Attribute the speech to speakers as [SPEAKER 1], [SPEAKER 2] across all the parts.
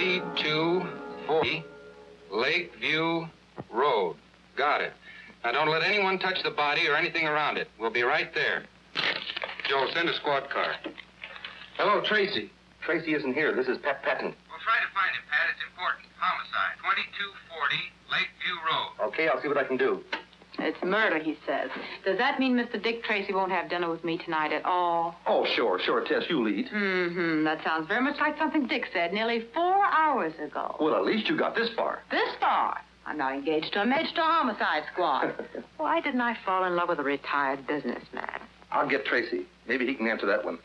[SPEAKER 1] 2240 Lakeview Road. Got it. Now, don't let anyone touch the body or anything around it. We'll be right there. Joe, send a squad car.
[SPEAKER 2] Hello, Tracy. Tracy isn't here. This is Pat Patton.
[SPEAKER 1] We'll try to find him, Pat. It's important. Homicide. 2240 Lakeview Road.
[SPEAKER 2] Okay, I'll see what I can do.
[SPEAKER 3] It's murder, he says. Does that mean Mr. Dick Tracy won't have dinner with me tonight at all?
[SPEAKER 2] Oh, sure, Tess, you lead.
[SPEAKER 3] Mm-hmm. That sounds very much like something Dick said nearly 4 hours ago.
[SPEAKER 2] Well, at least you got this far.
[SPEAKER 3] This far? I'm now engaged to a major homicide squad. Why didn't I fall in love with a retired businessman?
[SPEAKER 2] I'll get Tracy. Maybe he can answer that one.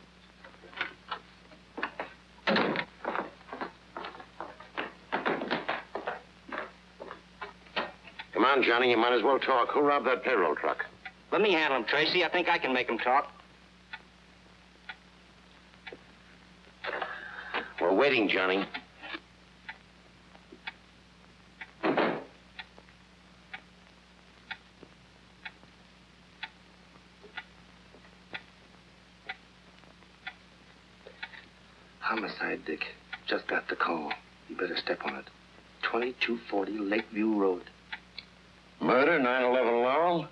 [SPEAKER 4] Come on, Johnny, you might as well talk. Who robbed that payroll truck?
[SPEAKER 5] Let me handle him, Tracy. I think I can make him talk.
[SPEAKER 4] We're waiting, Johnny.
[SPEAKER 2] Homicide, Dick. Just got the call. You better step on it. 2240 Lakeview Road.
[SPEAKER 4] Murder, 911 Laurel?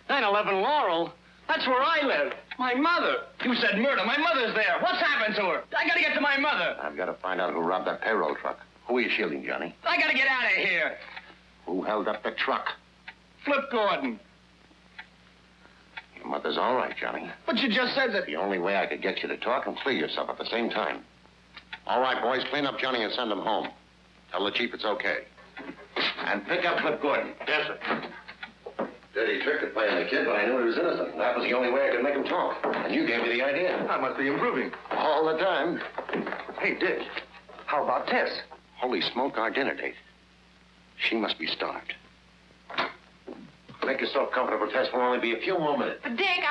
[SPEAKER 5] 911 Laurel? That's where I live. My mother. You said murder. My mother's there. What's happened to her? I gotta get to my mother.
[SPEAKER 4] I've got to find out who robbed that payroll truck. Who are you shielding, Johnny?
[SPEAKER 5] I gotta get out of here.
[SPEAKER 4] Who held up the truck?
[SPEAKER 5] Flip Gordon.
[SPEAKER 4] Your mother's all right, Johnny.
[SPEAKER 5] But you just said that...
[SPEAKER 4] The only way I could get you to talk and clear yourself at the same time. All right, boys, clean up Johnny and send him home. Tell the chief it's okay. And pick up Flip Gordon. Yes, sir. Dirty trick to play on the kid, but I knew he was innocent. That was the only way I could make him talk. And you gave me the idea.
[SPEAKER 2] I must be improving.
[SPEAKER 4] All the time.
[SPEAKER 2] Hey, Dick, how about Tess?
[SPEAKER 4] Holy smoke, our dinner date. She must be starved. Make yourself comfortable, Tess. We'll only be a few more minutes.
[SPEAKER 3] But, Dick,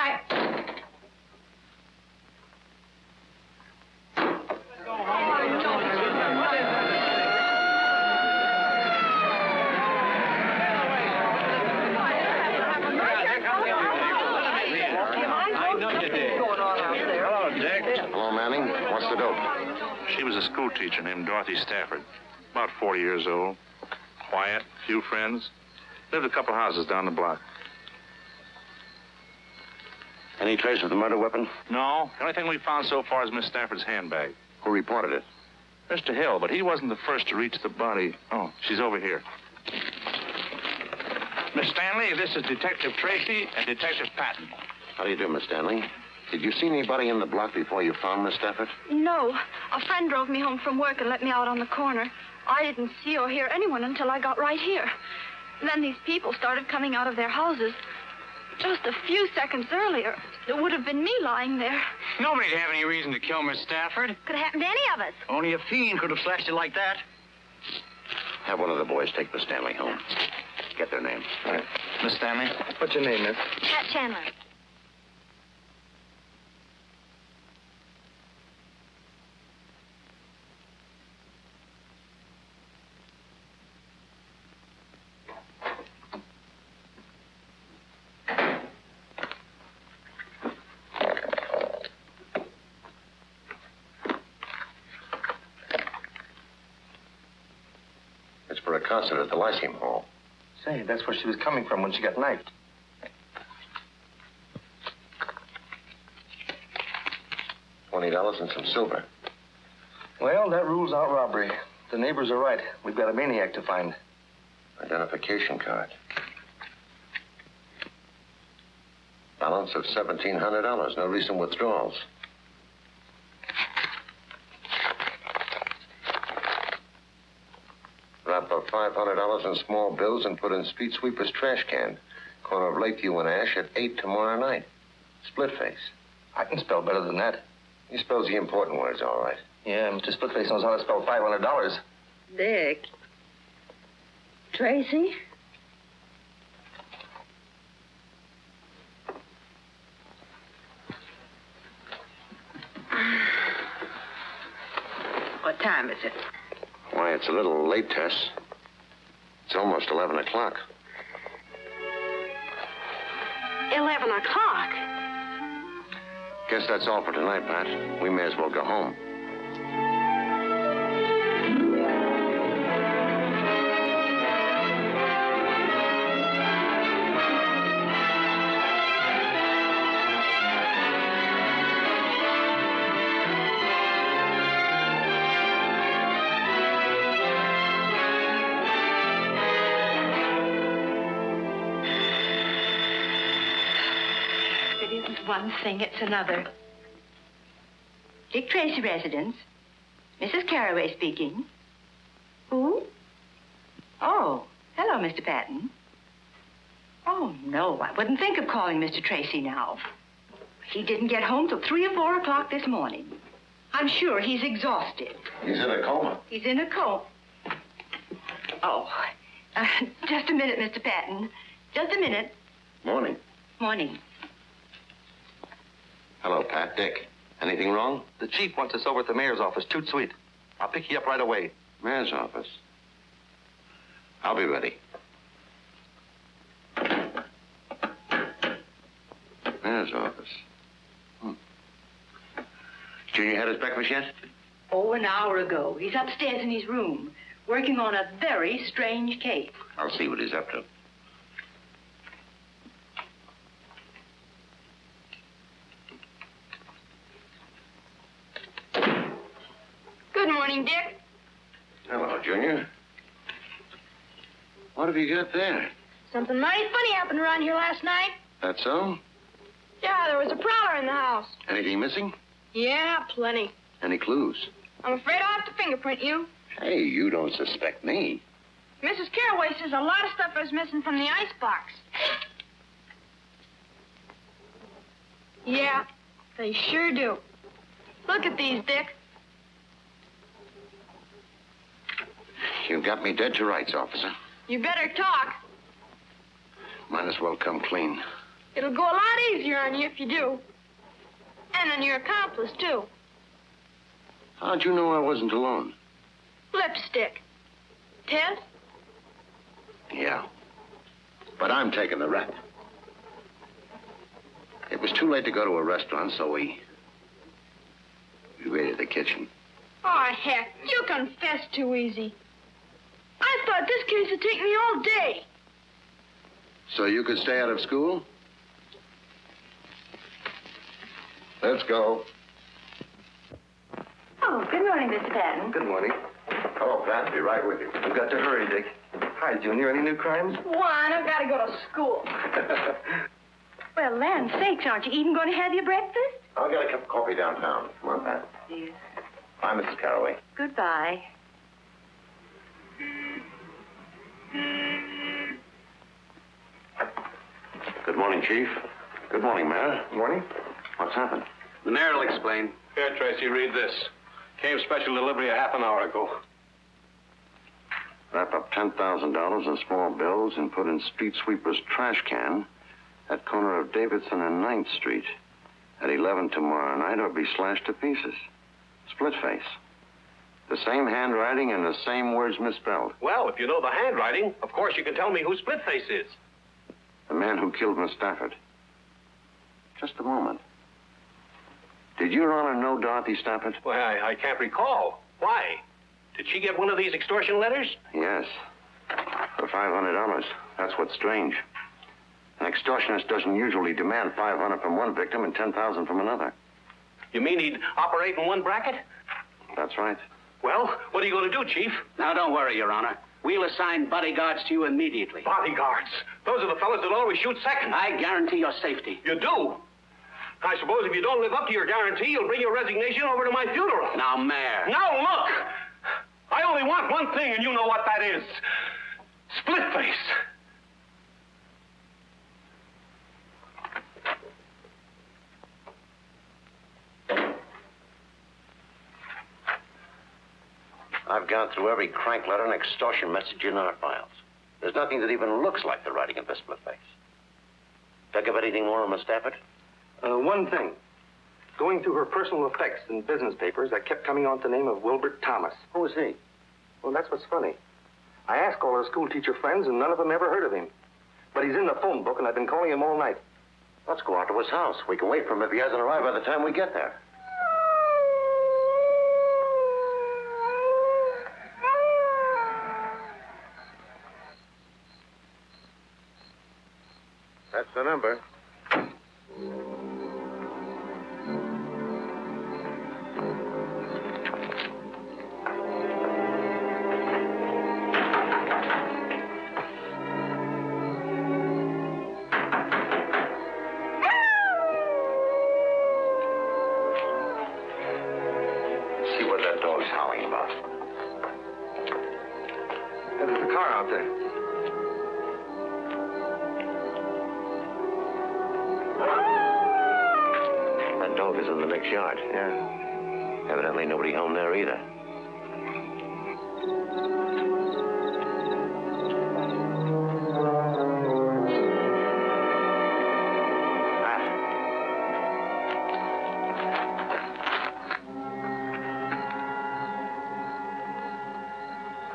[SPEAKER 6] She was a school teacher named Dorothy Stafford, about 40 years old, quiet, few friends, lived a couple houses down the block.
[SPEAKER 4] Any trace of the murder weapon?
[SPEAKER 6] No, the only thing we found so far is Miss Stafford's handbag.
[SPEAKER 4] Who reported it?
[SPEAKER 6] Mr. Hill, but he wasn't the first to reach the body. Oh, she's over here. Miss Stanley, this is Detective Tracy and Detective Patton.
[SPEAKER 4] How do you do, Miss Stanley? Did you see anybody in the block before you found Miss Stafford?
[SPEAKER 7] No. A friend drove me home from work and let me out on the corner. I didn't see or hear anyone until I got right here. Then these people started coming out of their houses. Just a few seconds earlier, it would have been me lying there.
[SPEAKER 5] Nobody'd have any reason to kill Miss Stafford.
[SPEAKER 7] Could have happened to any of us.
[SPEAKER 5] Only a fiend could have slashed it like that.
[SPEAKER 4] Have one of the boys take Miss Stanley home. Get their names.
[SPEAKER 2] All right.
[SPEAKER 6] Miss Stanley?
[SPEAKER 2] What's your name, miss?
[SPEAKER 7] Pat Chandler.
[SPEAKER 4] It's for a concert at the Lyceum Hall.
[SPEAKER 2] Say, that's where she was coming from when she got knifed.
[SPEAKER 4] $20 and some silver.
[SPEAKER 2] Well, that rules out robbery. The neighbors are right. We've got a maniac to find.
[SPEAKER 4] Identification card. Balance of $1,700. No recent withdrawals. Wrap up $500 in small bills and put in street sweeper's trash can. Corner of Lakeview and Ash at 8 tomorrow night. Split face.
[SPEAKER 2] I can spell better than that.
[SPEAKER 4] He spells the important words all right.
[SPEAKER 2] Yeah, Mr. Splitface knows how to spell $500.
[SPEAKER 3] Dick. Tracy? What time is it?
[SPEAKER 4] Why, it's a little late, Tess. It's almost 11 o'clock.
[SPEAKER 7] 11 o'clock.
[SPEAKER 4] Guess that's all for tonight, Pat. We may as well go home.
[SPEAKER 3] one thing, it's another.
[SPEAKER 8] Dick Tracy residence. Mrs. Carraway speaking. Who? Oh, hello, Mr. Patton. Oh, no, I wouldn't think of calling Mr. Tracy now. He didn't get home till 3 or 4 o'clock this morning. I'm sure he's exhausted.
[SPEAKER 4] He's in a coma.
[SPEAKER 8] He's in a coma. Oh, just a minute, Mr. Patton. Just a minute.
[SPEAKER 4] Morning.
[SPEAKER 8] Morning.
[SPEAKER 4] Hello, Pat. Dick. Anything wrong?
[SPEAKER 2] The chief wants us over at the mayor's office, toot sweet. I'll pick you up right away.
[SPEAKER 4] Mayor's office. I'll be ready. Mayor's office. Junior had his breakfast yet?
[SPEAKER 8] Oh, an hour ago. He's upstairs in his room, working on a very strange case.
[SPEAKER 4] I'll see what he's up to.
[SPEAKER 7] Good morning, Dick.
[SPEAKER 4] Hello, Junior. What have you got there?
[SPEAKER 7] Something mighty funny happened around here last night.
[SPEAKER 4] That so?
[SPEAKER 7] Yeah, there was a prowler in the house.
[SPEAKER 4] Anything missing?
[SPEAKER 7] Yeah, plenty.
[SPEAKER 4] Any clues?
[SPEAKER 7] I'm afraid I'll have to fingerprint you.
[SPEAKER 4] Hey, you don't suspect me.
[SPEAKER 7] Mrs. Carraway says a lot of stuff is missing from the icebox. Yeah, they sure do. Look at these, Dick.
[SPEAKER 4] You got me dead to rights, officer.
[SPEAKER 7] You better talk.
[SPEAKER 4] Might as well come clean.
[SPEAKER 7] It'll go a lot easier on you if you do. And on your accomplice, too.
[SPEAKER 4] How'd you know I wasn't alone?
[SPEAKER 7] Lipstick. Tess?
[SPEAKER 4] Yeah. But I'm taking the rap. It was too late to go to a restaurant, so we raided the kitchen.
[SPEAKER 7] Oh, heck, you confess too easy. I thought this case would take me all day.
[SPEAKER 4] So you could stay out of school? Let's go.
[SPEAKER 8] Oh, good morning, Mr. Patton.
[SPEAKER 2] Good morning.
[SPEAKER 4] Hello, Pat. Be right with you.
[SPEAKER 2] We've got to hurry, Dick. Hi, Junior. Any new crimes?
[SPEAKER 7] One, I've got to go to school.
[SPEAKER 8] Well, land sakes, aren't you even going to have your breakfast?
[SPEAKER 4] I'll get a cup of coffee downtown. Come on, Pat.
[SPEAKER 8] Yes.
[SPEAKER 4] Bye, Mrs. Carraway.
[SPEAKER 8] Goodbye.
[SPEAKER 4] Good morning, Chief. Good morning, Mayor.
[SPEAKER 2] Morning.
[SPEAKER 4] What's happened?
[SPEAKER 1] The mayor will explain.
[SPEAKER 6] Here, Tracy, read this. Came special delivery a half an hour ago.
[SPEAKER 4] Wrap up $10,000 in small bills and put in street sweeper's trash can at corner of Davidson and 9th Street at 11 tomorrow night or be slashed to pieces. Split face. The same handwriting and the same words misspelled.
[SPEAKER 6] Well, if you know the handwriting, of course you can tell me who Splitface is.
[SPEAKER 4] The man who killed Miss Stafford. Just a moment. Did Your Honor know Dorothy Stafford?
[SPEAKER 6] Well, I can't recall. Why? Did she get one of these extortion letters?
[SPEAKER 4] Yes. For $500. That's what's strange. An extortionist doesn't usually demand $500 from one victim and $10,000 from another.
[SPEAKER 6] You mean he'd operate in one bracket?
[SPEAKER 4] That's right.
[SPEAKER 6] Well, what are you going to do, Chief?
[SPEAKER 5] Now, don't worry, Your Honor. We'll assign bodyguards to you immediately.
[SPEAKER 6] Bodyguards. Those are the fellas that always shoot second.
[SPEAKER 5] I guarantee your safety.
[SPEAKER 6] You do? I suppose if you don't live up to your guarantee, you'll bring your resignation over to my funeral.
[SPEAKER 5] Now, Mayor.
[SPEAKER 6] Now, look! I only want one thing, and you know what that is. Split face.
[SPEAKER 4] I've gone through every crank letter and extortion message in our files. There's nothing that even looks like the writing of this split face. Pick up anything more on Miss Stafford?
[SPEAKER 2] One thing. Going through her personal effects and business papers, I kept coming on to the name of Wilbert Thomas.
[SPEAKER 4] Who is he?
[SPEAKER 2] Well, that's what's funny. I asked all her school teacher friends, and none of them ever heard of him. But he's in the phone book, and I've been calling him all night.
[SPEAKER 4] Let's go out to his house. We can wait for him if he hasn't arrived by the time we get there. That's the number.
[SPEAKER 2] car out there.
[SPEAKER 4] That dog is in the next yard.
[SPEAKER 2] Yeah.
[SPEAKER 4] Evidently nobody home there either.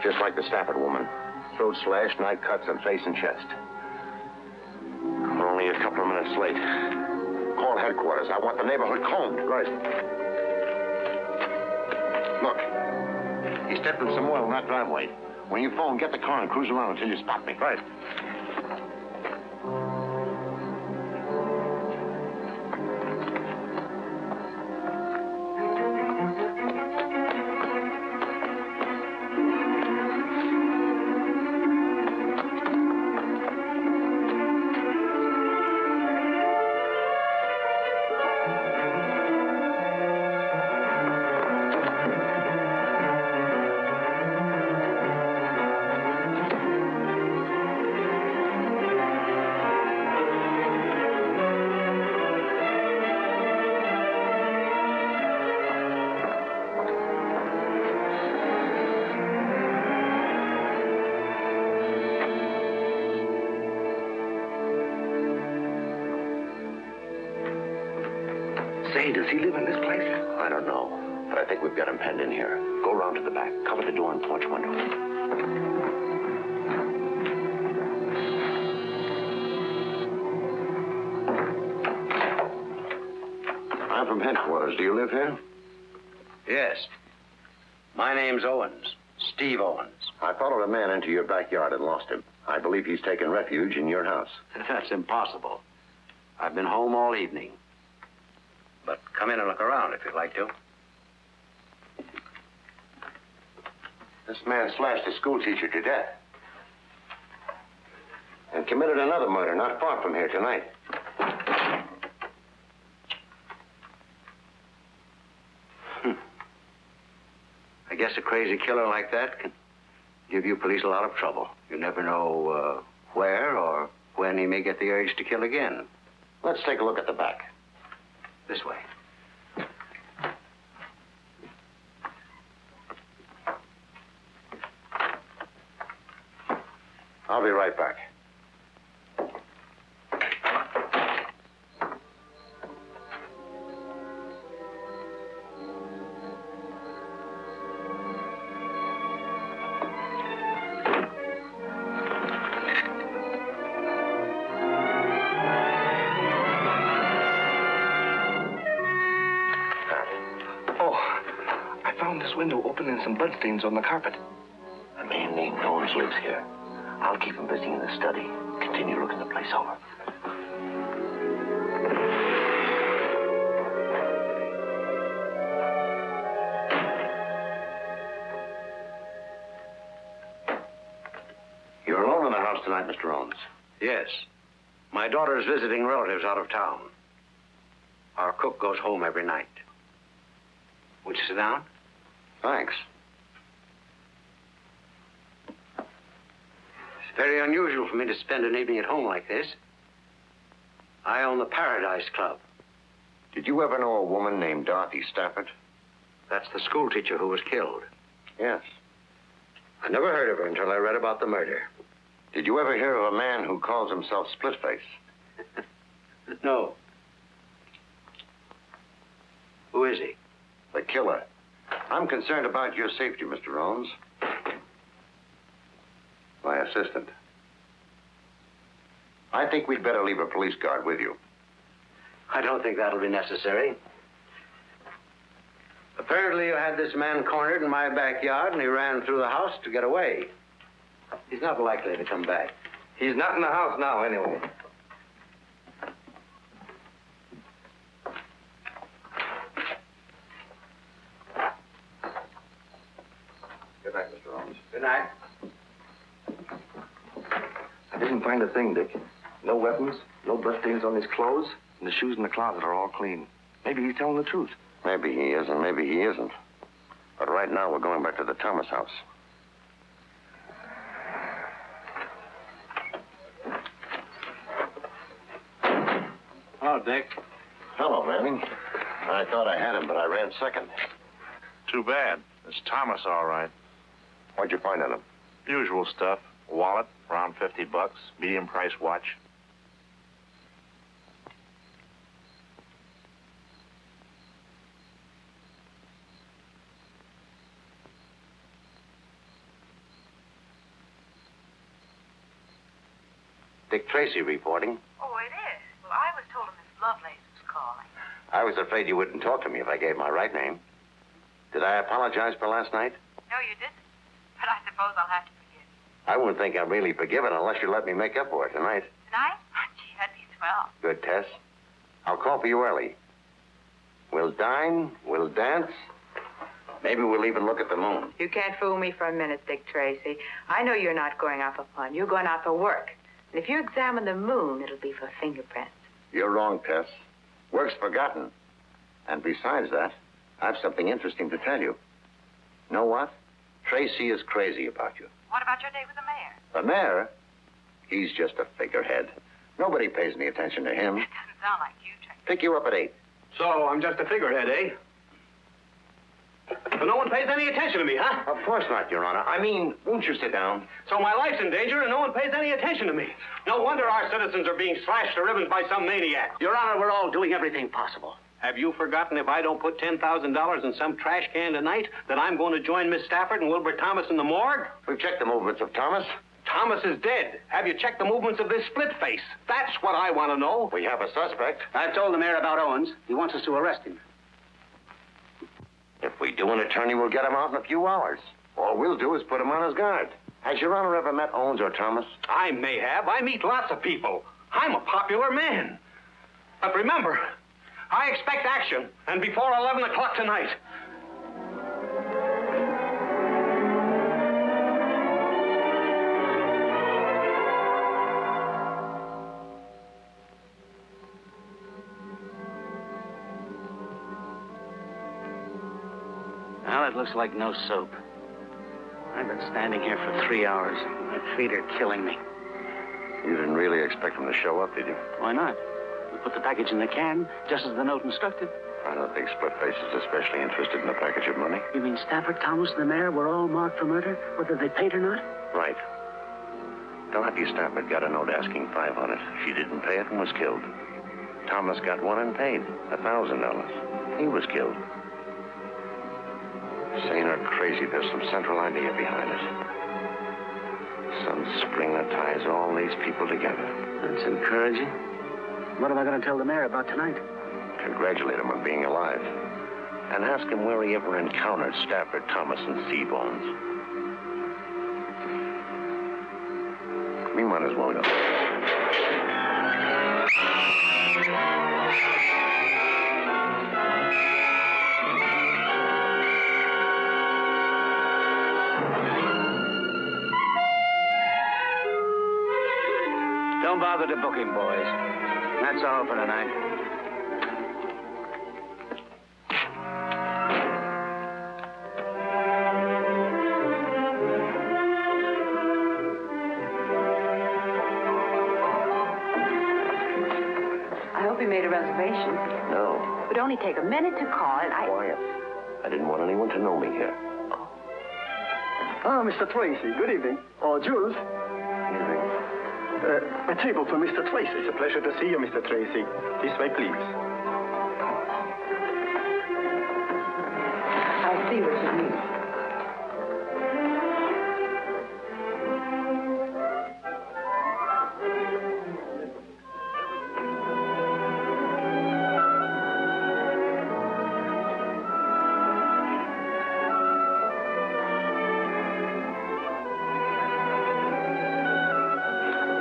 [SPEAKER 4] Just like the Stafford woman. Throat slashed, knife cuts on face and chest. We're only a couple of minutes late. Call headquarters. I want the neighborhood combed.
[SPEAKER 2] Right.
[SPEAKER 4] Look. He stepped in some oil in that driveway. When you phone, get the car and cruise around until you spot me.
[SPEAKER 2] Right. Say, does he live in this place?
[SPEAKER 4] I don't know, but I think we've got him penned in here. Go around to the back. Cover the door and porch window. I'm from headquarters. Do you live here?
[SPEAKER 9] Yes. My name's Owens. Steve Owens.
[SPEAKER 4] I followed a man into your backyard and lost him. I believe he's taken refuge in your house.
[SPEAKER 9] That's impossible. I've been home all evening. But come in and look around if you'd like to.
[SPEAKER 4] This man slashed a schoolteacher to death. And committed another murder not far from here tonight.
[SPEAKER 9] I guess a crazy killer like that can give you police a lot of trouble. You never know where or when he may get the urge to kill again.
[SPEAKER 4] Let's take a look at the back.
[SPEAKER 9] This way.
[SPEAKER 4] I'll be right back.
[SPEAKER 2] This window open and some bloodstains on the carpet.
[SPEAKER 4] A man named Owens lives here. I'll keep him busy in the study. Continue looking the place over. You're alone in the house tonight, Mr. Owens.
[SPEAKER 9] Yes. My daughter's visiting relatives out of town. Our cook goes home every night. Would you sit down?
[SPEAKER 4] Thanks.
[SPEAKER 9] It's very unusual for me to spend an evening at home like this. I own the Paradise Club.
[SPEAKER 4] Did you ever know a woman named Dorothy Stafford?
[SPEAKER 9] That's the schoolteacher who was killed.
[SPEAKER 4] Yes.
[SPEAKER 9] I never heard of her until I read about the murder.
[SPEAKER 4] Did you ever hear of a man who calls himself Splitface?
[SPEAKER 9] No. Who is he?
[SPEAKER 4] The killer. I'm concerned about your safety, Mr. Owens. My assistant. I think we'd better leave a police guard with you.
[SPEAKER 9] I don't think that'll be necessary. Apparently you had this man cornered in my backyard and he ran through the house to get away. He's not likely to come back.
[SPEAKER 2] He's not in the house now, anyway.
[SPEAKER 4] Good night, Mr. Owens.
[SPEAKER 9] Good night.
[SPEAKER 2] I didn't find a thing, Dick. No weapons, no bloodstains on his clothes, and the shoes in the closet are all clean. Maybe he's telling the truth.
[SPEAKER 4] Maybe he is, and maybe he isn't. But right now, we're going back to the Thomas house.
[SPEAKER 10] Hello, Dick.
[SPEAKER 4] Hello, Manning. I thought I had him, but I ran second.
[SPEAKER 6] Too bad. It's Thomas, all right.
[SPEAKER 4] What'd you find on him?
[SPEAKER 6] Usual stuff. Wallet, around $50. Medium price watch.
[SPEAKER 4] Dick Tracy reporting.
[SPEAKER 3] Oh, it is? Well, I was told Miss Lovelace was calling.
[SPEAKER 4] I was afraid you wouldn't talk to me if I gave my right name. Did I apologize for last night?
[SPEAKER 3] No, you didn't. But I suppose I'll have to forgive you.
[SPEAKER 4] I wouldn't think I'm really forgiven unless you let me make up for it tonight.
[SPEAKER 3] Tonight? Gee, that'd be swell.
[SPEAKER 4] Good, Tess. I'll call for you early. We'll dine, we'll dance. Maybe we'll even look at the moon.
[SPEAKER 3] You can't fool me for a minute, Dick Tracy. I know you're not going out for fun. You're going out for work. And if you examine the moon, it'll be for fingerprints.
[SPEAKER 4] You're wrong, Tess. Work's forgotten. And besides that, I've something interesting to tell you. Know what? Tracy is crazy about you.
[SPEAKER 3] What about your day with the mayor?
[SPEAKER 4] The mayor? He's just a figurehead. Nobody pays any attention to him.
[SPEAKER 3] That doesn't sound like you, Tracy.
[SPEAKER 4] Pick you up at 8.
[SPEAKER 10] So I'm just a figurehead, eh? So no one pays any attention to me, huh?
[SPEAKER 4] Of course not, Your Honor. I mean, won't you sit down?
[SPEAKER 10] So my life's in danger and no one pays any attention to me. No wonder our citizens are being slashed to ribbons by some maniac. Your Honor, we're all doing everything possible. Have you forgotten if I don't put $10,000 in some trash can tonight, that I'm going to join Miss Stafford and Wilbur Thomas in the morgue?
[SPEAKER 4] We've checked the movements of Thomas.
[SPEAKER 10] Thomas is dead. Have you checked the movements of this split face? That's what I want to know.
[SPEAKER 4] We have a suspect.
[SPEAKER 10] I've told the mayor about Owens. He wants us to arrest him.
[SPEAKER 4] If we do, an attorney will get him out in a few hours. All we'll do is put him on his guard. Has Your Honor ever met Owens or Thomas?
[SPEAKER 10] I may have. I meet lots of people. I'm a popular man. But remember, I expect action, and before 11 o'clock tonight.
[SPEAKER 5] Well, it looks like no soap. I've been standing here for 3 hours. My feet are killing me.
[SPEAKER 4] You didn't really expect him to show up, did you?
[SPEAKER 5] Why not? We put the package in the can, just as the note instructed.
[SPEAKER 4] I don't think Splitface is especially interested in the package of money.
[SPEAKER 5] You mean Stafford, Thomas, and the mayor were all marked for murder, whether they paid or not?
[SPEAKER 4] Right. Dorothy Stafford got a note asking $500. She didn't pay it and was killed. Thomas got one and paid $1,000. He was killed. Sane or crazy, there's some central idea behind it. Some spring that ties all these people together.
[SPEAKER 5] That's encouraging. What am I going to tell the mayor about tonight?
[SPEAKER 4] Congratulate him on being alive. And ask him where he ever encountered Stafford, Thomas, and Seabones. We might as well go.
[SPEAKER 5] Don't bother to book him, boys. That's all for tonight.
[SPEAKER 3] I hope you made a reservation.
[SPEAKER 4] No.
[SPEAKER 3] It would only take a minute to call, and
[SPEAKER 4] Quiet. I didn't want anyone to know me here.
[SPEAKER 11] Ah, Mr. Tracy. Good evening. Oh, Jules.
[SPEAKER 4] Evening.
[SPEAKER 11] A table for Mr. Tracy. It's a pleasure to see you, Mr. Tracy. This way, please.
[SPEAKER 3] I see what you mean.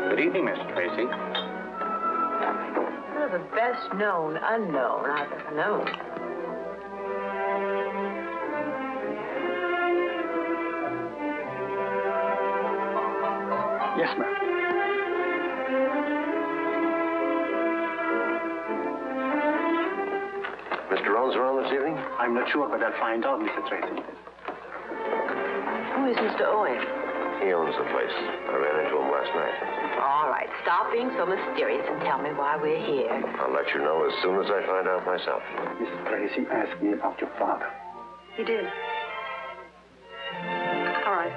[SPEAKER 5] Good evening, Mr. Tracy.
[SPEAKER 3] You're the best known unknown I've ever known.
[SPEAKER 11] Yes, ma'am.
[SPEAKER 4] Mr. Owens around this evening?
[SPEAKER 11] I'm not sure, but I'll find out, Mr. Tracy.
[SPEAKER 3] Who is Mr. Owen?
[SPEAKER 4] He owns the place. I ran into him last night.
[SPEAKER 3] All right, stop being so mysterious and tell me why we're here.
[SPEAKER 4] I'll let you know as soon as I find out myself.
[SPEAKER 11] Mrs. Tracy asked me about your father.
[SPEAKER 7] He did. All right.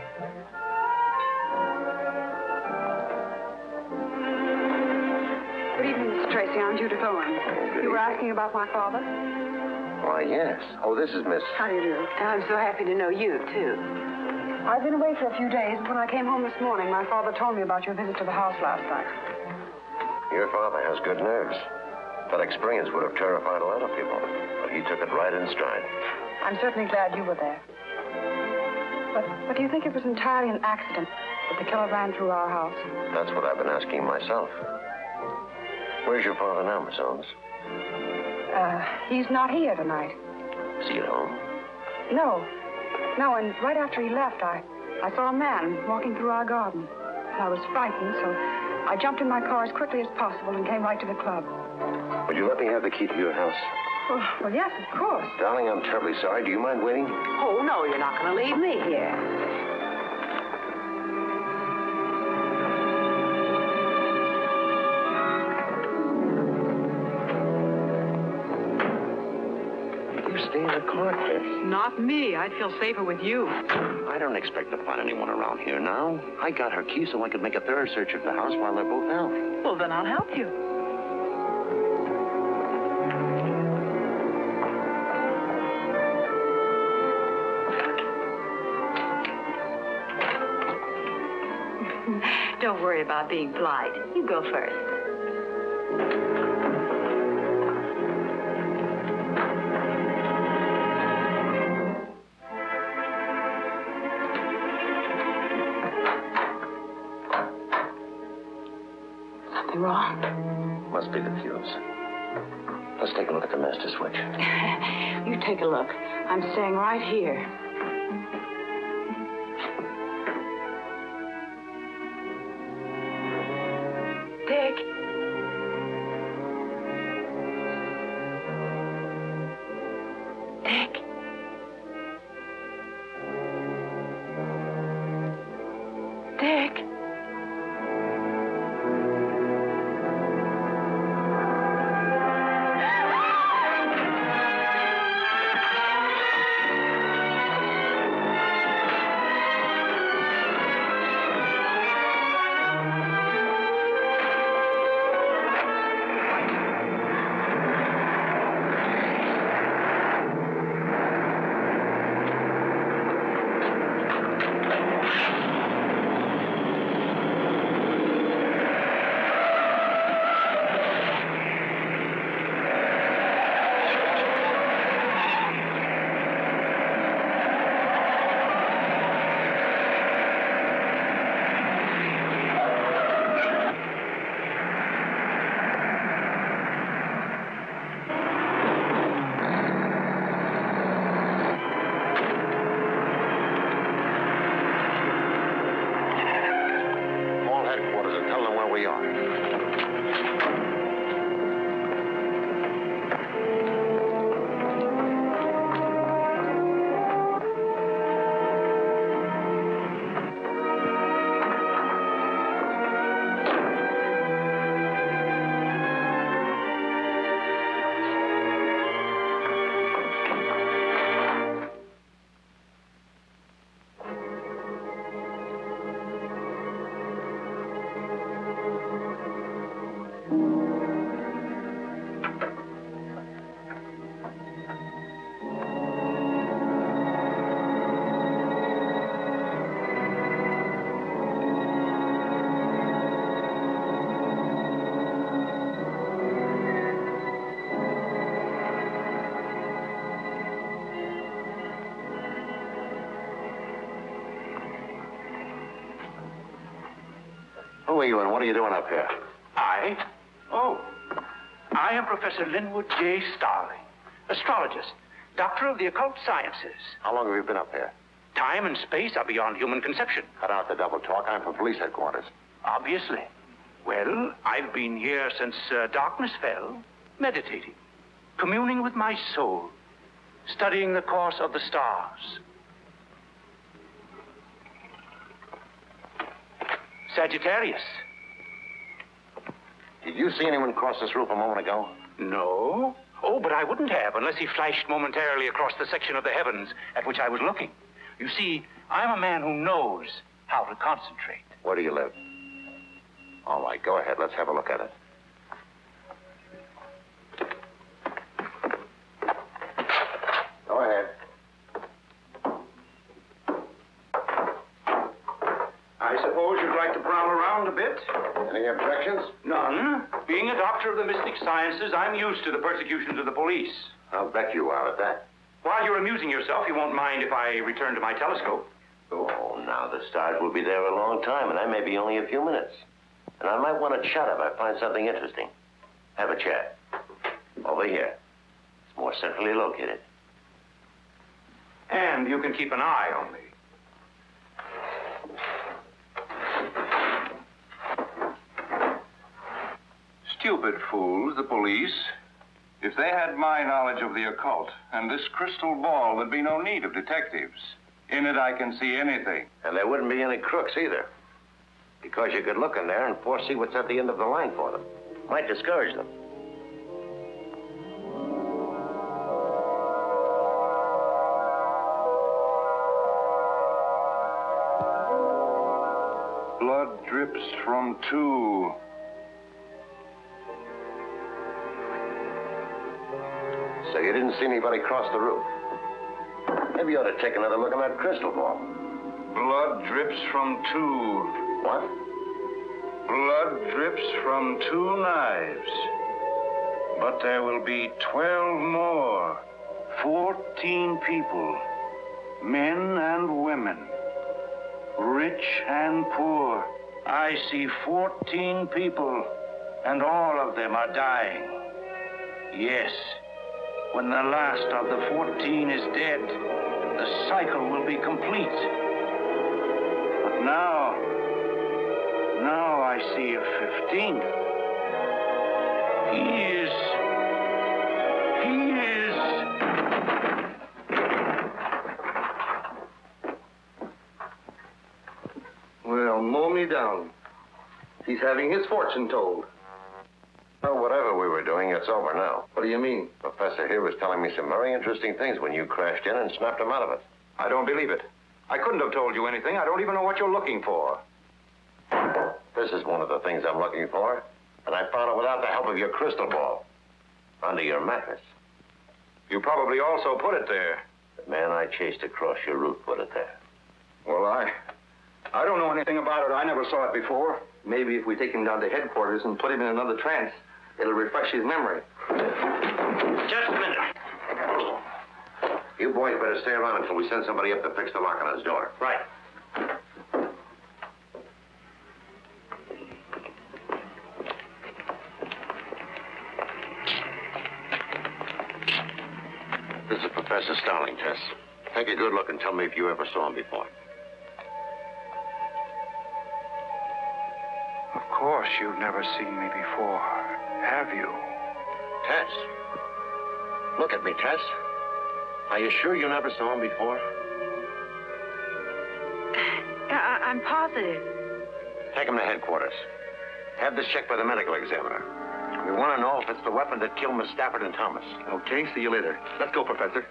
[SPEAKER 7] Good evening, Mr. Tracy. I'm Judith Owen. You were asking about my father?
[SPEAKER 4] Why, yes. Oh, this is Miss...
[SPEAKER 7] How do you do?
[SPEAKER 3] I'm so happy to know you, too.
[SPEAKER 7] I've been away for a few days, and when I came home this morning, my father told me about your visit to the house last night.
[SPEAKER 4] Your father has good nerves. That experience would have terrified a lot of people, but he took it right in stride.
[SPEAKER 7] I'm certainly glad you were there. But do you think it was entirely an accident that the killer ran through our house?
[SPEAKER 4] That's what I've been asking myself. Where's your father now, Miss Owens?
[SPEAKER 7] He's not here tonight.
[SPEAKER 4] Is he at home?
[SPEAKER 7] No, and right after he left, I saw a man walking through our garden. I was frightened, so I jumped in my car as quickly as possible and came right to the club.
[SPEAKER 4] Would you let me have the key to your house?
[SPEAKER 7] Well, yes, of course.
[SPEAKER 4] Darling, I'm terribly sorry. Do you mind waiting?
[SPEAKER 3] Oh, no, you're not going to leave me here.
[SPEAKER 4] You stay in the car, Tess.
[SPEAKER 3] Not me. I'd feel safer with you.
[SPEAKER 4] I don't expect to find anyone around here now. I got her key so I could make a thorough search of the house while they're both out.
[SPEAKER 3] Well, then I'll help you. Don't worry about being polite. You go first. Something wrong?
[SPEAKER 4] Must be the fuse. Let's take a look at the master switch.
[SPEAKER 3] You take a look. I'm staying right here. Dick. Dick. Dick.
[SPEAKER 4] Who are you and what are you doing up here?
[SPEAKER 12] I am Professor Linwood J. Starling, astrologist, doctor of the occult sciences.
[SPEAKER 4] How long have you been up here?
[SPEAKER 12] Time and space are beyond human conception.
[SPEAKER 4] Cut out the double talk. I'm from police headquarters.
[SPEAKER 12] Obviously. Well, I've been here since darkness fell, meditating, communing with my soul, studying the course of the stars. Sagittarius.
[SPEAKER 4] Did you see anyone cross this roof a moment ago?
[SPEAKER 12] No. Oh, but I wouldn't have unless he flashed momentarily across the section of the heavens at which I was looking. You see, I'm a man who knows how to concentrate.
[SPEAKER 4] Where do you live? All right, go ahead. Let's have a look at it. Go ahead.
[SPEAKER 12] I suppose you'd like to prowl around a bit?
[SPEAKER 4] Any objections?
[SPEAKER 12] None. Being a doctor of the mystic sciences, I'm used to the persecutions of the police.
[SPEAKER 4] I'll bet you are at that.
[SPEAKER 12] While you're amusing yourself, you won't mind if I return to my telescope.
[SPEAKER 4] Oh, now the stars will be there a long time, and I may be only a few minutes. And I might want to chat if I find something interesting. Have a chat. Over here. It's more centrally located.
[SPEAKER 12] And you can keep an eye on me.
[SPEAKER 13] Stupid fools, the police. If they had my knowledge of the occult and this crystal ball, there'd be no need of detectives. In it, I can see anything.
[SPEAKER 4] And there wouldn't be any crooks either. Because you could look in there and foresee what's at the end of the line for them. Might discourage them.
[SPEAKER 13] Blood drips from two.
[SPEAKER 4] So you didn't see anybody cross the roof. Maybe you ought to take another look at that crystal ball.
[SPEAKER 13] Blood drips from two.
[SPEAKER 4] What?
[SPEAKER 13] Blood drips from two knives. But there will be 12 more. 14 people. Men and women. Rich and poor. I see 14 people, and all of them are dying. Yes. When the last of the 14 is dead, the cycle will be complete. But now I see a 15th. He is...
[SPEAKER 2] Well, mow me down. He's having his fortune told.
[SPEAKER 4] Well, whatever we were doing, it's over now.
[SPEAKER 2] What do you mean?
[SPEAKER 4] Professor here was telling me some very interesting things when you crashed in and snapped him out of it.
[SPEAKER 1] I don't believe it. I couldn't have told you anything. I don't even know what you're looking for.
[SPEAKER 4] This is one of the things I'm looking for. And I found it without the help of your crystal ball. Under your mattress.
[SPEAKER 1] You probably also put it there.
[SPEAKER 4] The man I chased across your roof put it there.
[SPEAKER 1] Well, I don't know anything about it. I never saw it before.
[SPEAKER 2] Maybe if we take him down to headquarters and put him in another trance, it'll refresh his memory.
[SPEAKER 4] Just a minute. You boys better stay around until we send somebody up to fix the lock on his door.
[SPEAKER 2] Right.
[SPEAKER 4] This is Professor Starling, Tess. Take a good look and tell me if you ever saw him before.
[SPEAKER 13] Of course, you've never seen me before, have you?
[SPEAKER 4] Tess. Look at me, Tess. Are you sure you never saw him before?
[SPEAKER 3] I'm positive.
[SPEAKER 4] Take him to headquarters. Have this checked by the medical examiner. We want to know if it's the weapon that killed Miss Stafford and Thomas.
[SPEAKER 2] Okay, see you later. Let's go, Professor.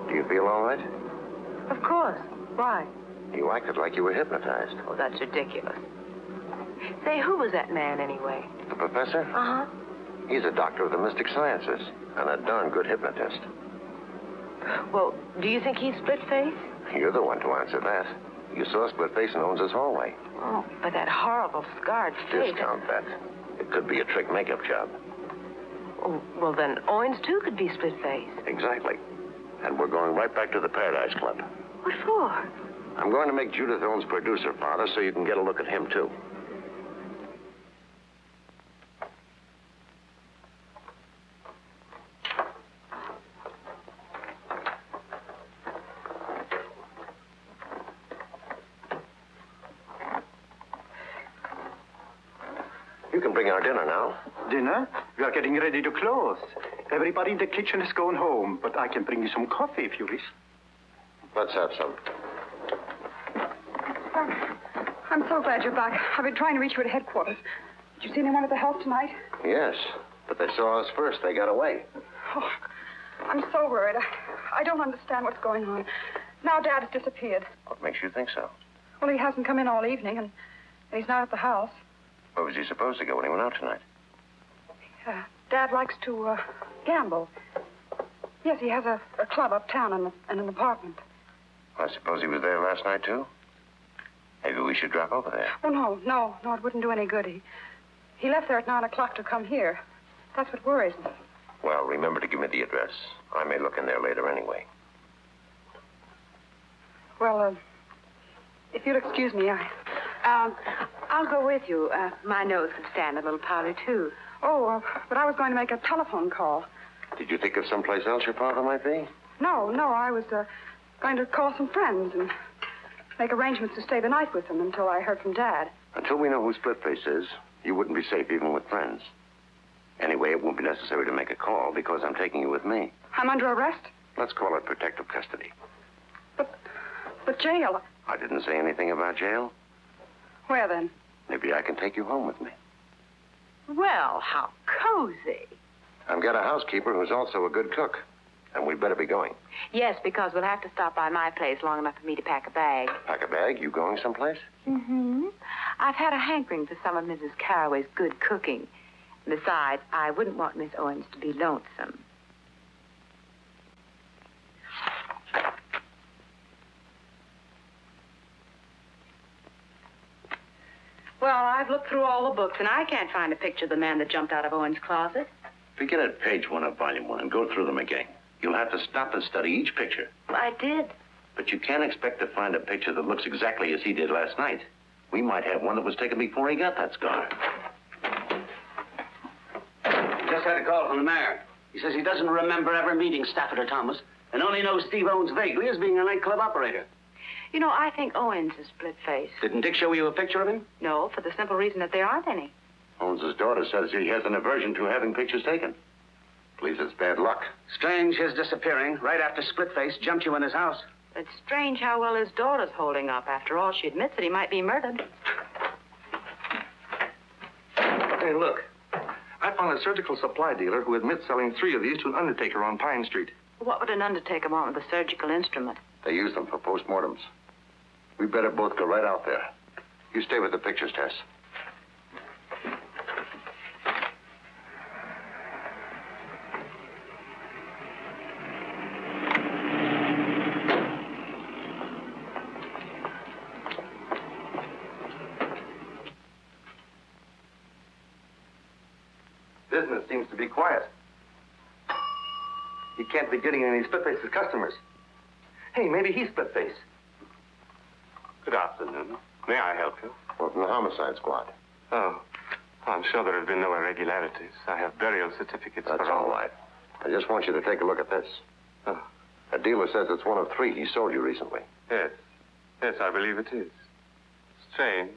[SPEAKER 4] Do you feel all right?
[SPEAKER 3] Of course. Why?
[SPEAKER 4] You acted like you were hypnotized.
[SPEAKER 3] Oh, that's ridiculous. Say, who was that man anyway?
[SPEAKER 4] The professor?
[SPEAKER 3] Uh-huh.
[SPEAKER 4] He's a doctor of the mystic sciences and a darn good hypnotist.
[SPEAKER 3] Well, do you think he's split-faced?
[SPEAKER 4] You're the one to answer that. You saw Split-Face in Owens' hallway.
[SPEAKER 3] Oh, but that horrible scarred face.
[SPEAKER 4] Discount that. It could be a trick makeup job.
[SPEAKER 3] Oh, well, then Owens, too, could be split-faced.
[SPEAKER 4] Exactly. And we're going right back to the Paradise Club.
[SPEAKER 3] What for?
[SPEAKER 4] I'm going to make Judith Owens producer, Father, so you can get a look at him, too. can bring our dinner now.
[SPEAKER 11] Dinner? We are getting ready to close. Everybody in the kitchen is going home, but I can bring you some coffee if you wish.
[SPEAKER 4] Let's have some.
[SPEAKER 14] I'm so glad you're back. I've been trying to reach you at headquarters. Did you see anyone at the house tonight?
[SPEAKER 4] Yes, but they saw us first. They got away.
[SPEAKER 14] Oh, I'm so worried. I don't understand what's going on. Now Dad has disappeared.
[SPEAKER 4] What makes you think so?
[SPEAKER 14] Well, he hasn't come in all evening, and he's not at the house.
[SPEAKER 4] Where was he supposed to go when he went out tonight?
[SPEAKER 14] Dad likes to gamble. Yes, he has a club uptown and an apartment.
[SPEAKER 4] I suppose he was there last night, too? Maybe we should drop over there.
[SPEAKER 14] Oh, no, it wouldn't do any good. He left there at 9 o'clock to come here. That's what worries me.
[SPEAKER 4] Well, remember to give me the address. I may look in there later anyway.
[SPEAKER 14] Well, if you'll excuse me,
[SPEAKER 3] I'll go with you. My nose can stand a little powder, too.
[SPEAKER 14] Oh, but I was going to make a telephone call.
[SPEAKER 4] Did you think of someplace else your father might be?
[SPEAKER 14] No, I was going to call some friends and make arrangements to stay the night with them until I heard from Dad.
[SPEAKER 4] Until we know who Splitface is, you wouldn't be safe even with friends. Anyway, it won't be necessary to make a call because I'm taking you with me.
[SPEAKER 14] I'm under arrest?
[SPEAKER 4] Let's call it protective custody.
[SPEAKER 14] But jail.
[SPEAKER 4] I didn't say anything about jail.
[SPEAKER 14] Where then?
[SPEAKER 4] Maybe I can take you home with me.
[SPEAKER 3] Well, how cozy.
[SPEAKER 4] I've got a housekeeper who's also a good cook. And we'd better be going.
[SPEAKER 3] Yes, because we'll have to stop by my place long enough for me to pack a bag.
[SPEAKER 4] Pack a bag? You going someplace?
[SPEAKER 3] Mm-hmm. I've had a hankering for some of Mrs. Carraway's good cooking. Besides, I wouldn't want Miss Owens to be lonesome. Well, I've looked through all the books, and I can't find a picture of the man that jumped out of Owens' closet.
[SPEAKER 9] Begin at page 1 of volume 1 and go through them again. You'll have to stop and study each picture.
[SPEAKER 3] Well, I did.
[SPEAKER 9] But you can't expect to find a picture that looks exactly as he did last night. We might have one that was taken before he got that scar.
[SPEAKER 10] Just had a call from the mayor. He says he doesn't remember ever meeting Stafford or Thomas and only knows Steve Owens vaguely as being a nightclub operator.
[SPEAKER 3] You know, I think Owens is split-faced.
[SPEAKER 10] Didn't Dick show you a picture of him?
[SPEAKER 3] No, for the simple reason that there aren't any.
[SPEAKER 4] Owens' daughter says he has an aversion to having pictures taken. Believes it's bad luck.
[SPEAKER 10] Strange his disappearing right after Splitface jumped you in his house.
[SPEAKER 3] It's strange how well his daughter's holding up. After all, she admits that he might be murdered.
[SPEAKER 15] Hey, look. I found a surgical supply dealer who admits selling 3 of these to an undertaker on Pine Street.
[SPEAKER 3] What would an undertaker want with a surgical instrument?
[SPEAKER 4] They use them for postmortems. We better both go right out there. You stay with the pictures, Tess.
[SPEAKER 15] Business seems to be quiet. He can't be getting any Splitface's customers. Hey, maybe he's Splitface.
[SPEAKER 16] Good afternoon. May I help you?
[SPEAKER 4] Well, from the homicide squad.
[SPEAKER 16] Oh, I'm sure there have been no irregularities. I have burial certificates
[SPEAKER 4] That's
[SPEAKER 16] for all.
[SPEAKER 4] all right. I just want you to take a look at this.
[SPEAKER 16] Oh.
[SPEAKER 4] A dealer says it's one of 3 he sold you recently.
[SPEAKER 16] Yes. Yes, I believe it is. Strange.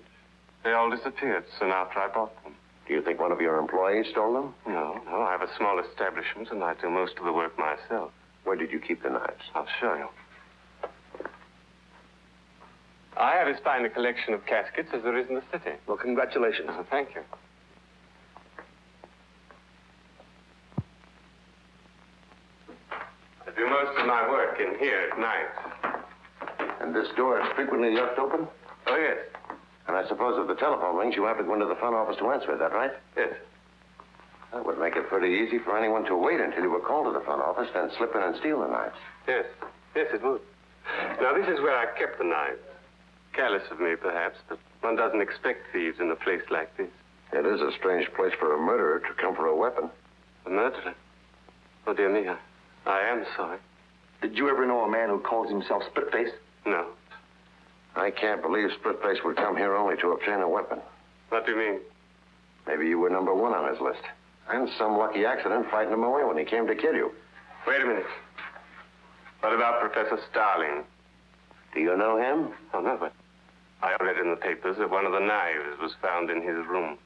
[SPEAKER 16] They all disappeared soon after I bought them.
[SPEAKER 4] Do you think one of your employees stole them?
[SPEAKER 16] No. I have a small establishment, and I do most of the work myself.
[SPEAKER 4] Where did you keep the knives?
[SPEAKER 16] I'll show you. I have as fine a collection of caskets as there is in the city.
[SPEAKER 15] Well, congratulations.
[SPEAKER 16] Oh, thank you. I do most of my work in here at night.
[SPEAKER 4] And this door is frequently left open?
[SPEAKER 16] Oh, yes.
[SPEAKER 4] And I suppose if the telephone rings, you have to go into the front office to answer. Is that right?
[SPEAKER 16] Yes.
[SPEAKER 4] That would make it pretty easy for anyone to wait until you were called to the front office, then slip in and steal the knives.
[SPEAKER 16] Yes. Yes, it would. Now, this is where I kept the knives. Careless of me, perhaps, but one doesn't expect thieves in a place like this.
[SPEAKER 4] It is a strange place for a murderer to come for a weapon.
[SPEAKER 16] A murderer? Oh, dear me, I am sorry.
[SPEAKER 15] Did you ever know a man who calls himself Splitface?
[SPEAKER 16] No.
[SPEAKER 4] I can't believe Splitface would come here only to obtain a weapon.
[SPEAKER 16] What do you mean?
[SPEAKER 4] Maybe you were number 1 on his list. And some lucky accident frightened him away when he came to kill you.
[SPEAKER 16] Wait a minute. What about Professor Starling?
[SPEAKER 4] Do you know him?
[SPEAKER 16] Oh, no, but I read in the papers that one of the knives was found in his room.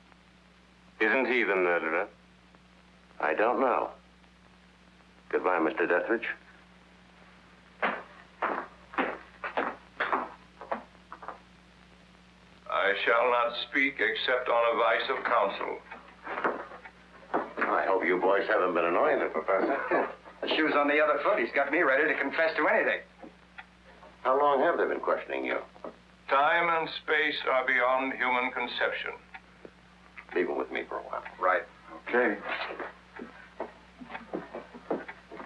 [SPEAKER 16] Isn't he the murderer?
[SPEAKER 9] I don't know. Goodbye, Mr. Deathridge.
[SPEAKER 13] I shall not speak except on advice of counsel.
[SPEAKER 9] I hope you boys haven't been annoying the professor.
[SPEAKER 15] The shoe's on the other foot. He's got me ready to confess to anything.
[SPEAKER 9] How long have they been questioning you?
[SPEAKER 13] Time and space are beyond human conception.
[SPEAKER 9] Leave him with me for a while.
[SPEAKER 15] Right.
[SPEAKER 9] Okay.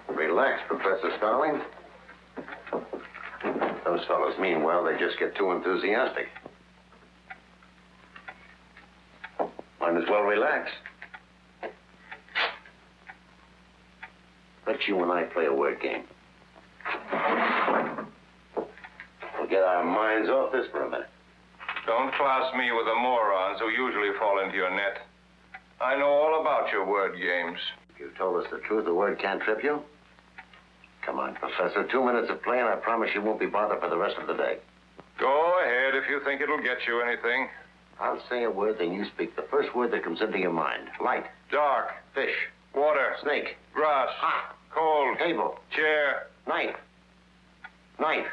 [SPEAKER 9] Relax, Professor Starling. Those fellows mean well. They just get too enthusiastic. Might as well relax. Let you and I play a word game. We'll get our minds off this for a minute.
[SPEAKER 13] Don't class me with the morons who usually fall into your net. I know all about your word games.
[SPEAKER 9] You told us the truth, the word can't trip you? Come on, Professor. 2 minutes of play, and I promise you won't be bothered for the rest of the day.
[SPEAKER 13] Go ahead if you think it'll get you anything.
[SPEAKER 9] I'll say a word, then you speak the first word that comes into your mind. Light.
[SPEAKER 13] Dark.
[SPEAKER 9] Fish.
[SPEAKER 13] Water.
[SPEAKER 9] Snake.
[SPEAKER 13] Grass.
[SPEAKER 9] Hot.
[SPEAKER 13] Cold.
[SPEAKER 9] Table.
[SPEAKER 13] Chair.
[SPEAKER 9] Knife. Knife.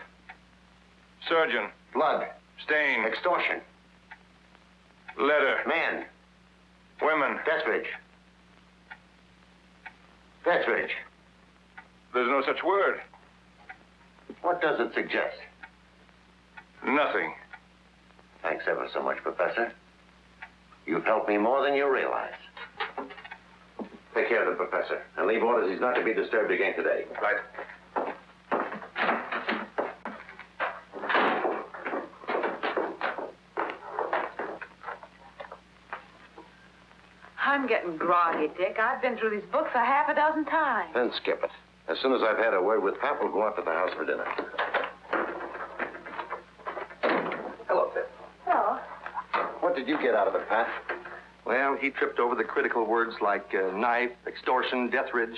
[SPEAKER 13] Surgeon.
[SPEAKER 9] Blood.
[SPEAKER 13] Stain.
[SPEAKER 9] Extortion.
[SPEAKER 13] Letter.
[SPEAKER 9] Man.
[SPEAKER 13] Women.
[SPEAKER 9] Deathridge. Deathridge.
[SPEAKER 13] There's no such word.
[SPEAKER 9] What does it suggest?
[SPEAKER 13] Nothing.
[SPEAKER 9] Thanks ever so much, Professor. You've helped me more than you realize. Take care of the Professor, and leave orders he's not to be disturbed again today.
[SPEAKER 15] Right.
[SPEAKER 3] I'm getting groggy, Dick. I've been through these books a half a dozen times.
[SPEAKER 9] Then skip it. As soon as I've had a word with Pat, we'll go out to the house for dinner.
[SPEAKER 15] Hello, Pip.
[SPEAKER 3] Hello.
[SPEAKER 9] What did you get out of it, Pat?
[SPEAKER 15] Well, he tripped over the critical words like knife, extortion, Deathridge.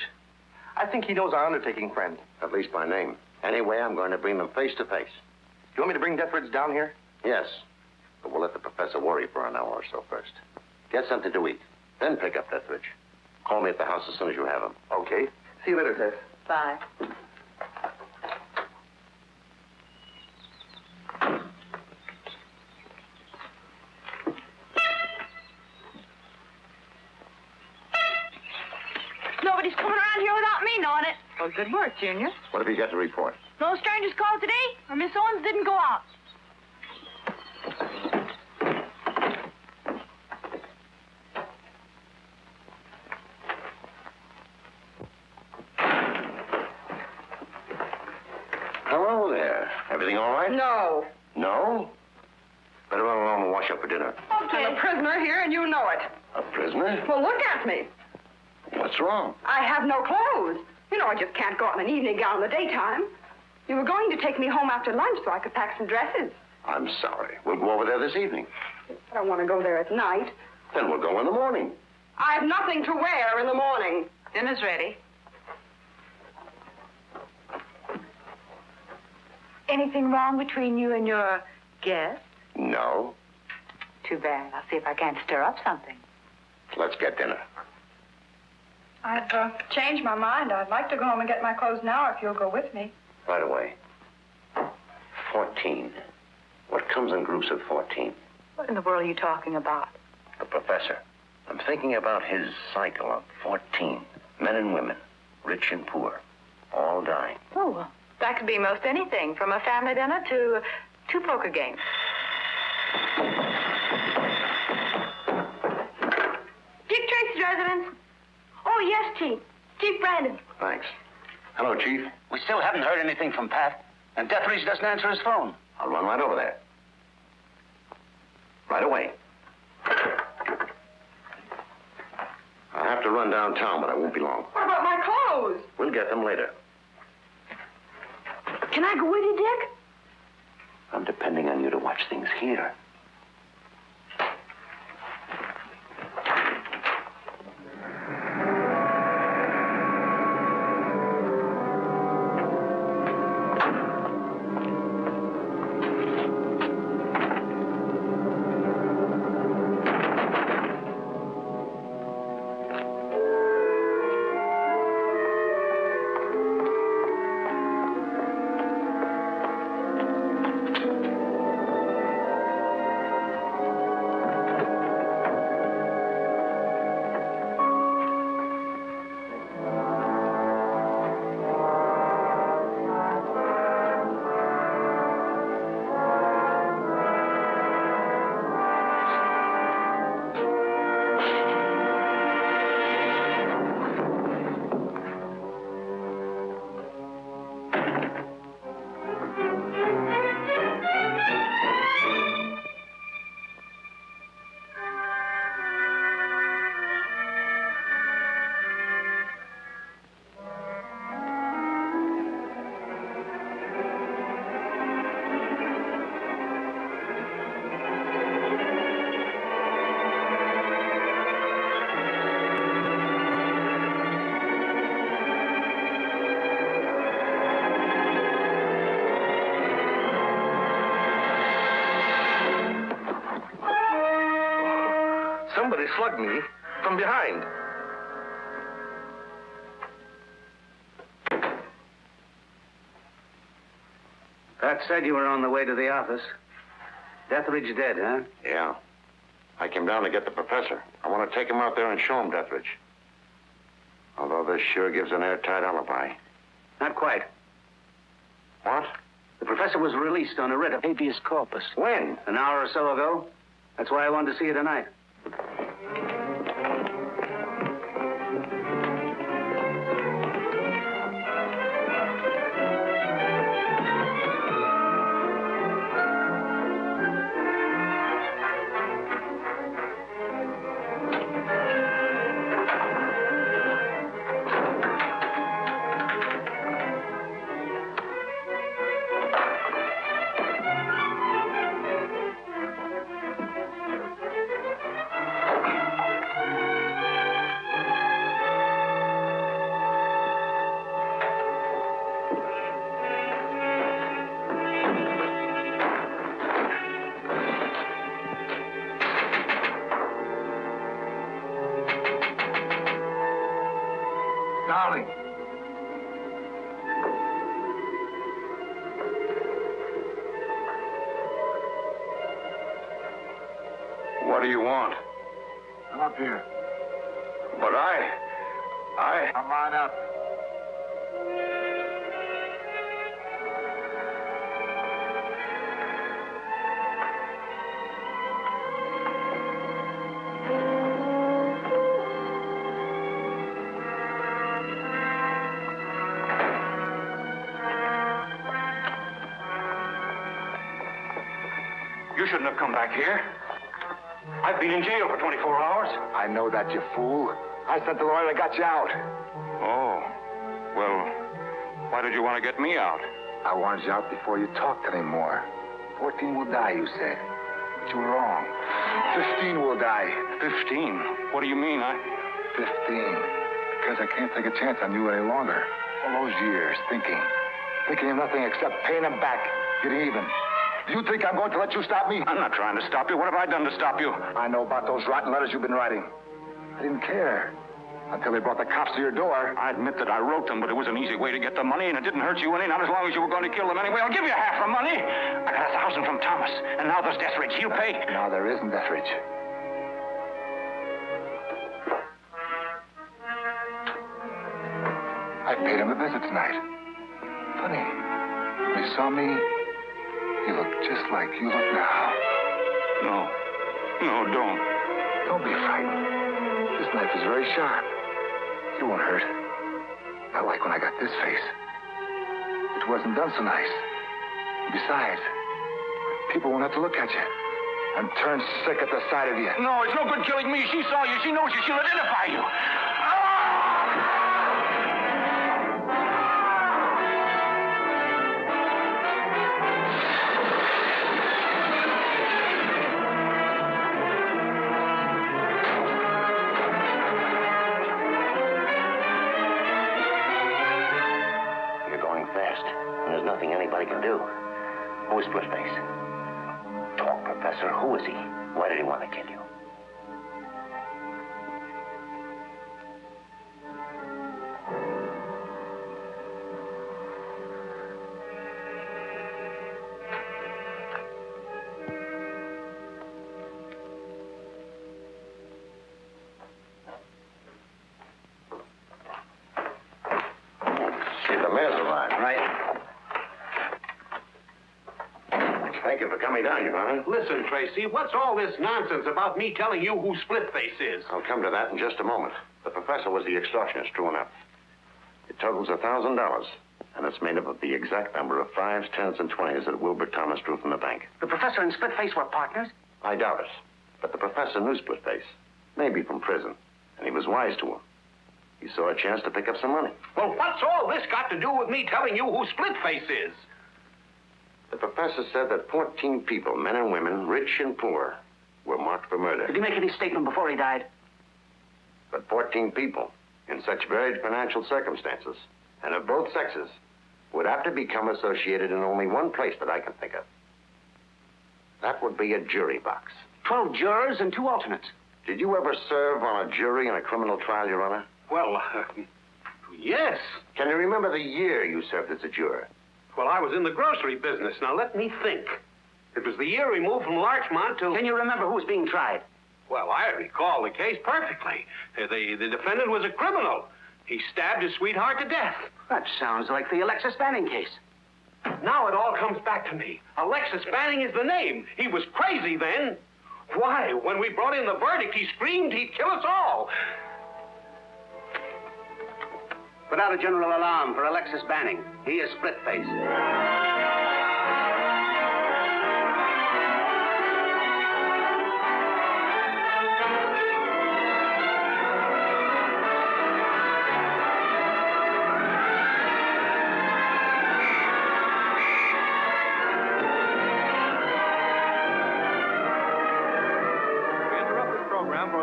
[SPEAKER 15] I think he knows our undertaking friend.
[SPEAKER 9] At least by name. Anyway, I'm going to bring them face to face.
[SPEAKER 15] You want me to bring Deathridge down here?
[SPEAKER 9] Yes. But we'll let the professor worry for an hour or so first. Get something to eat. Then pick up Deathridge. Call me at the house as soon as you have him.
[SPEAKER 15] Okay. See you later, Tess.
[SPEAKER 3] Bye.
[SPEAKER 7] Nobody's coming around here without me knowing it.
[SPEAKER 3] Well, good work, Junior.
[SPEAKER 9] What have you got to report?
[SPEAKER 7] No strangers called today, or Miss Owens didn't go out.
[SPEAKER 9] Hello there. Everything all right?
[SPEAKER 14] No.
[SPEAKER 9] No? Better run along and wash up for dinner.
[SPEAKER 14] Okay. I'm a prisoner here, and you know it.
[SPEAKER 9] A prisoner?
[SPEAKER 14] Well, look at me.
[SPEAKER 9] What's wrong?
[SPEAKER 14] I have no clothes. You know, I just can't go out in an evening gown in the daytime. You were going to take me home after lunch so I could pack some dresses.
[SPEAKER 9] I'm sorry. We'll go over there this evening.
[SPEAKER 14] I don't want to go there at night.
[SPEAKER 9] Then we'll go in the morning.
[SPEAKER 14] I have nothing to wear in the morning.
[SPEAKER 3] Dinner's ready. Anything wrong between you and your guest?
[SPEAKER 9] No.
[SPEAKER 3] Too bad. I'll see if I can't stir up something.
[SPEAKER 9] Let's get dinner.
[SPEAKER 14] I've changed my mind. I'd like to go home and get my clothes now if you'll go with me.
[SPEAKER 9] Right away. 14. What comes in groups of 14?
[SPEAKER 3] What in the world are you talking about?
[SPEAKER 9] The professor. I'm thinking about his cycle of 14. Men and women, rich and poor, all dying.
[SPEAKER 3] Oh, well, that could be most anything, from a family dinner to 2 poker games.
[SPEAKER 7] Dick Tracy's residence. Oh, yes, Chief. Chief Brandon.
[SPEAKER 9] Thanks. Hello, Chief.
[SPEAKER 12] We still haven't heard anything from Pat, and Deathridge doesn't answer his phone.
[SPEAKER 9] I'll run right over there. Right away. I have to run downtown, but I won't be long.
[SPEAKER 14] What about my clothes?
[SPEAKER 9] We'll get them later.
[SPEAKER 7] Can I go with you, Dick?
[SPEAKER 9] I'm depending on you to watch things here.
[SPEAKER 15] they slugged me from behind.
[SPEAKER 9] Pat said you were on the way to the office. Deathridge dead, huh?
[SPEAKER 4] Yeah. I came down to get the professor. I want to take him out there and show him Deathridge. Although this sure gives an airtight alibi.
[SPEAKER 9] Not quite.
[SPEAKER 4] What?
[SPEAKER 9] The professor was released on a writ of habeas corpus.
[SPEAKER 4] When?
[SPEAKER 9] An hour or so ago. That's why I wanted to see you tonight.
[SPEAKER 15] Darling.
[SPEAKER 4] What do you want?
[SPEAKER 15] Come up here.
[SPEAKER 4] But
[SPEAKER 15] Come on up.
[SPEAKER 12] You shouldn't have come back here. I've been in jail for 24 hours.
[SPEAKER 15] I know that, you fool. I sent the lawyer that got you out.
[SPEAKER 6] Oh. Well, why did you want to get me out?
[SPEAKER 15] I wanted you out before you talked anymore. 14 will die, you said. But you were wrong. 15 will die.
[SPEAKER 6] 15? What do you mean?
[SPEAKER 15] 15. Because I can't take a chance on you any longer. All those years thinking of nothing except paying them back, getting even. Do you think I'm going to let you stop me?
[SPEAKER 6] I'm not trying to stop you. What have I done to stop you?
[SPEAKER 15] I know about those rotten letters you've been writing. I didn't care until they brought the cops to your door.
[SPEAKER 6] I admit that I wrote them, but it was an easy way to get the money, and it didn't hurt you any, not as long as you were going to kill them anyway. I'll give you half the money. I got 1,000 from Thomas, and now there's Deathridge. He'll pay.
[SPEAKER 15] No, there isn't Deathridge. I paid him a visit tonight. Funny. When he saw me, he looked just like you look now.
[SPEAKER 6] No, don't.
[SPEAKER 15] Don't be frightened. This knife is very sharp. You won't hurt. Not like when I got this face. It wasn't done so nice. Besides, people won't have to look at you and turn sick at the sight of you.
[SPEAKER 6] No, it's no good killing me. She saw you. She knows you. She'll identify you.
[SPEAKER 9] Nothing anybody can do. Who is Splitface? Talk, Professor. Who is he? Why did he want to kill you?
[SPEAKER 4] See, the mayor's arrived.
[SPEAKER 9] Right.
[SPEAKER 4] Thank you for coming down, Your Honor.
[SPEAKER 10] Listen, Tracy, what's all this nonsense about me telling you who Splitface is?
[SPEAKER 4] I'll come to that in just a moment. The professor was the extortionist, true enough. It totals $1,000, and it's made up of the exact number of 5s, 10s, and 20s that Wilbur Thomas drew from the bank.
[SPEAKER 9] The professor and Splitface were partners?
[SPEAKER 4] I doubt it. But the professor knew Splitface, maybe from prison, and he was wise to him. He saw a chance to pick up some money.
[SPEAKER 10] Well, what's all this got to do with me telling you who Splitface is?
[SPEAKER 4] The professor said that 14 people, men and women, rich and poor, were marked for murder.
[SPEAKER 9] Did he make any statement before he died?
[SPEAKER 4] But 14 people, in such varied financial circumstances, and of both sexes, would have to become associated in only one place that I can think of. That would be a jury box.
[SPEAKER 9] 12 jurors and 2 alternates.
[SPEAKER 4] Did you ever serve on a jury in a criminal trial, Your Honor?
[SPEAKER 10] Well, yes.
[SPEAKER 4] Can you remember the year you served as a juror?
[SPEAKER 10] Well, I was in the grocery business. Now, let me think. It was the year we moved from Larchmont to...
[SPEAKER 5] Can you remember who was being tried?
[SPEAKER 10] Well, I recall the case perfectly. The defendant was a criminal. He stabbed his sweetheart to death.
[SPEAKER 5] That sounds like the Alexis Banning case.
[SPEAKER 10] Now it all comes back to me. Alexis Banning is the name. He was crazy then. Why, when we brought in the verdict, he screamed he'd kill us all.
[SPEAKER 5] Put out a general alarm for Alexis Banning. He is split-faced.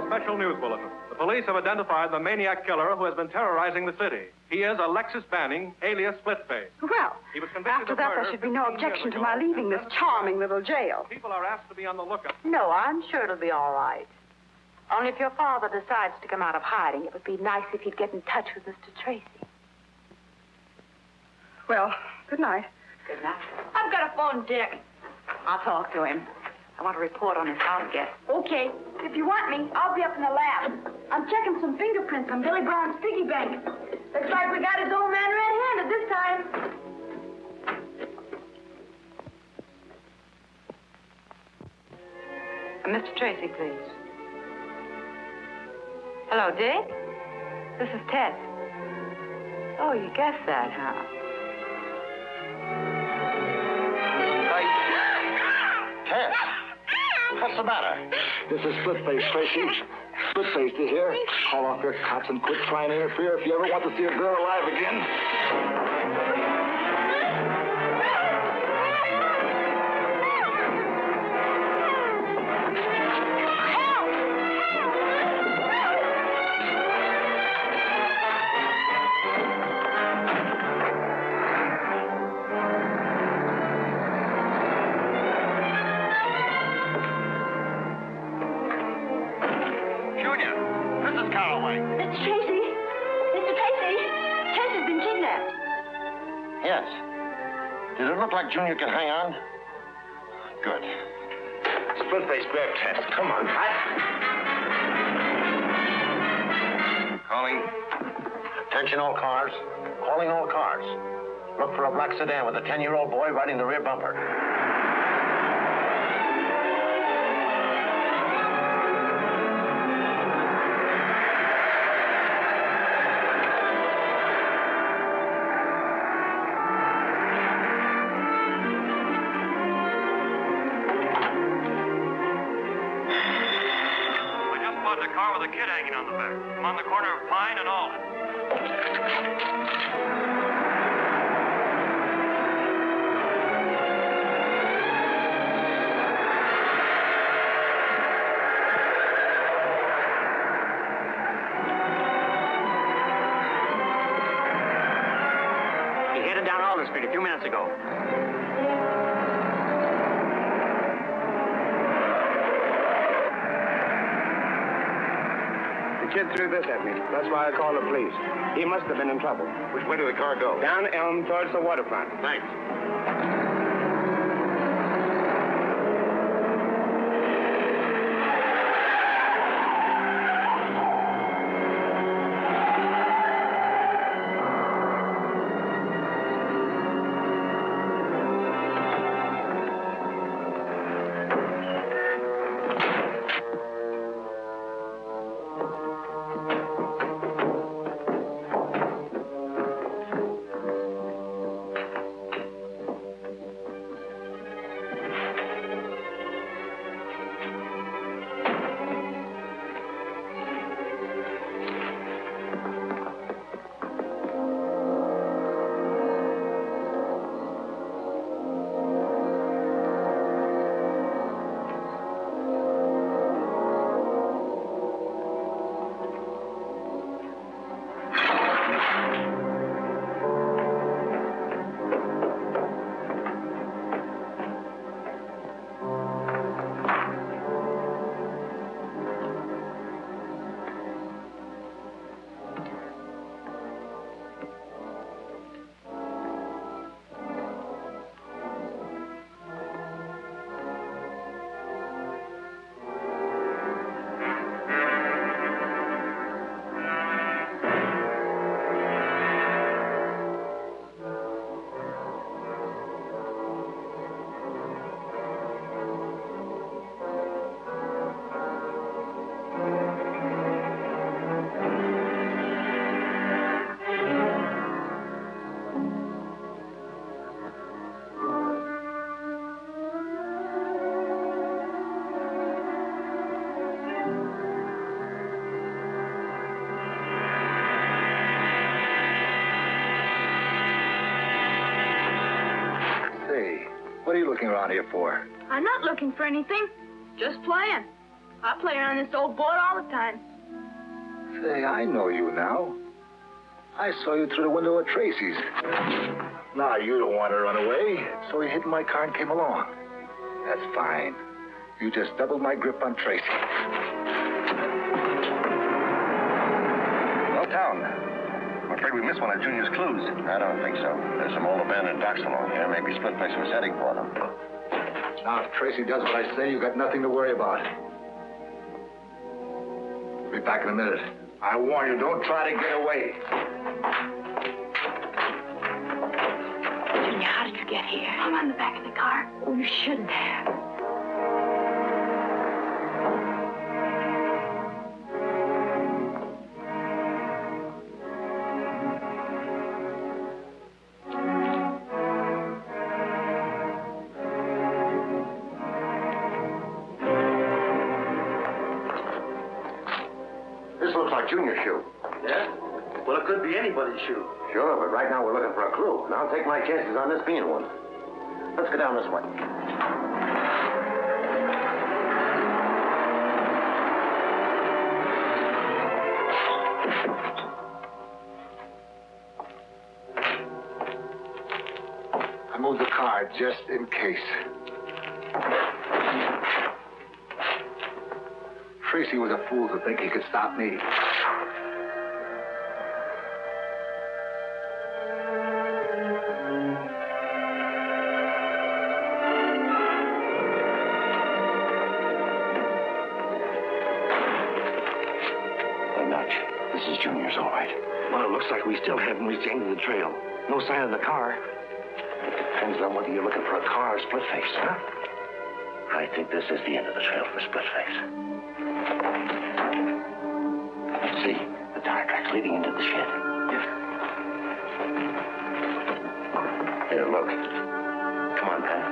[SPEAKER 17] Special news bulletin. The police have identified the maniac killer who has been terrorizing the city. He is Alexis Banning, alias Splitface.
[SPEAKER 14] Well,
[SPEAKER 17] He was convicted
[SPEAKER 14] after
[SPEAKER 17] of
[SPEAKER 14] that,
[SPEAKER 17] murder
[SPEAKER 14] there should be no
[SPEAKER 17] 15 years
[SPEAKER 14] objection to
[SPEAKER 17] ago.
[SPEAKER 14] my leaving this charming little jail.
[SPEAKER 17] People are asked to be on the lookout.
[SPEAKER 3] No, I'm sure it'll be all right. Only if your father decides to come out of hiding, it would be nice if he'd get in touch with Mr. Tracy.
[SPEAKER 14] Well, good night.
[SPEAKER 3] Good night. I've got a phone, Dick. I'll talk to him. I want to report on his house guest.
[SPEAKER 7] Okay. If you want me, I'll be up in the lab. I'm checking some fingerprints on Billy Brown's piggy bank. Looks like we got his old man red-handed this time.
[SPEAKER 3] Mr. Tracy, please. Hello, Dick? This is Ted. Oh, you guessed that, huh?
[SPEAKER 4] Ted, what's the matter?
[SPEAKER 15] This is Splitface, Tracy. Splitface, you hear? Call off your cops and quit trying to interfere if you ever want to see a girl alive again.
[SPEAKER 7] It's Tracy. Mr. Tracy. Tess has been kidnapped.
[SPEAKER 4] Yes. Did it look like Junior could hang on? Good.
[SPEAKER 15] Splitface, grab Tess. Come on.
[SPEAKER 4] Calling. Attention all cars. Calling all cars. Look for a black sedan with a 10-year-old boy riding the rear bumper.
[SPEAKER 17] A car with a kid hanging on the back. I'm on the corner of Pine and Alden.
[SPEAKER 5] He headed down Alden Street a few minutes ago.
[SPEAKER 15] The kid threw this at me. That's why I called the police. He must have been in trouble.
[SPEAKER 4] Which way did the car go?
[SPEAKER 15] Down Elm towards the waterfront.
[SPEAKER 4] Thanks.
[SPEAKER 15] What are you looking around here for?
[SPEAKER 7] I'm not looking for anything. Just playing. I play around this old boat all the time.
[SPEAKER 15] Say, I know you now. I saw you through the window at Tracy's. Now, you don't want to run away, so you hid in my car and came along. That's fine. You just doubled my grip on Tracy.
[SPEAKER 4] No town. I'm afraid we missed one of Junior's clues. I don't think so. There's some old abandoned docks along here. Maybe Split Face was heading for them.
[SPEAKER 15] Now, if Tracy does what I say, you've got nothing to worry about. I'll be back in a minute. I warn you, don't try to get away.
[SPEAKER 7] Junior, how did you get here? I'm on the back of the car. Oh, you shouldn't have.
[SPEAKER 4] This looks like Junior's shoe.
[SPEAKER 2] Yeah? Well, it could be anybody's shoe.
[SPEAKER 4] Sure, but right now we're looking for a clue, and I'll take my chances on this being one. Let's go down this way.
[SPEAKER 15] I moved the car just in case. Tracy was a fool to think he could stop me.
[SPEAKER 4] This is Junior's, all right.
[SPEAKER 2] Well, it looks like we still haven't reached the end of the trail. No sign of the car.
[SPEAKER 4] It depends on whether you're looking for a car or Split Face, huh? I think this is the end of the trail for Split Face. See, the tire tracks leading into the shed.
[SPEAKER 2] Yes.
[SPEAKER 4] Here, look. Come on, Pat.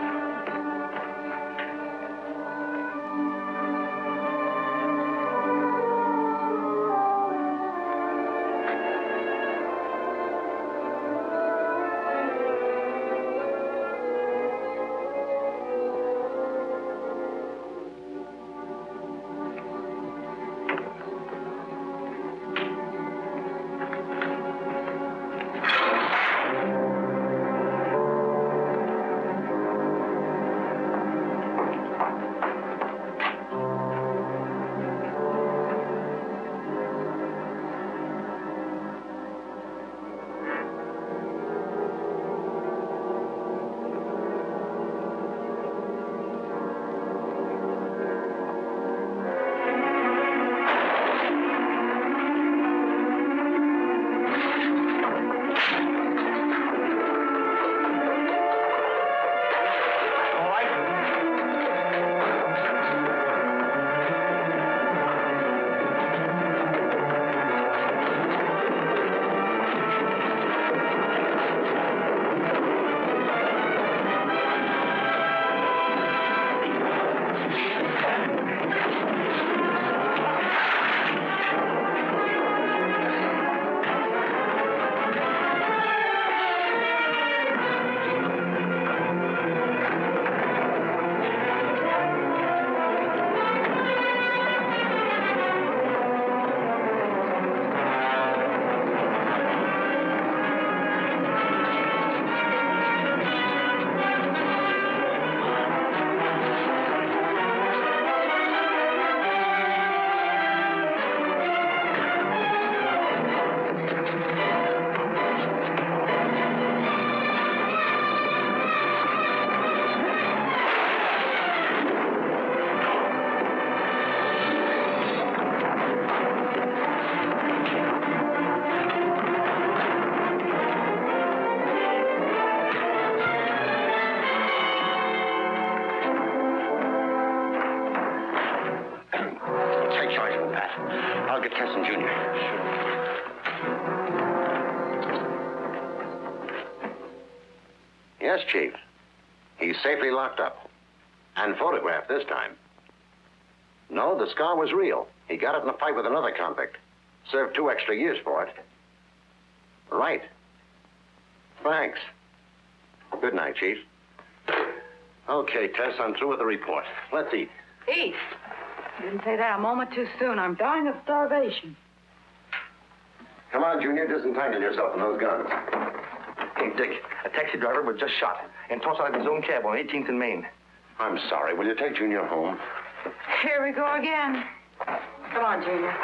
[SPEAKER 4] I'll get Kesson Jr. Yes, Chief. He's safely locked up. And photographed this time. No, the scar was real. He got it in a fight with another convict. Served 2 extra years for it. Right. Thanks. Good night, Chief. Okay, Tess, I'm through with the report. Let's eat.
[SPEAKER 3] Eat. You didn't say that a moment too soon. I'm dying of starvation.
[SPEAKER 4] Come on, Junior, disentangle yourself from those guns.
[SPEAKER 2] Hey, Dick, a taxi driver was just shot and tossed out of his own cab on 18th and Main.
[SPEAKER 4] I'm sorry. Will you take Junior home?
[SPEAKER 3] Here we go again. Come on, Junior.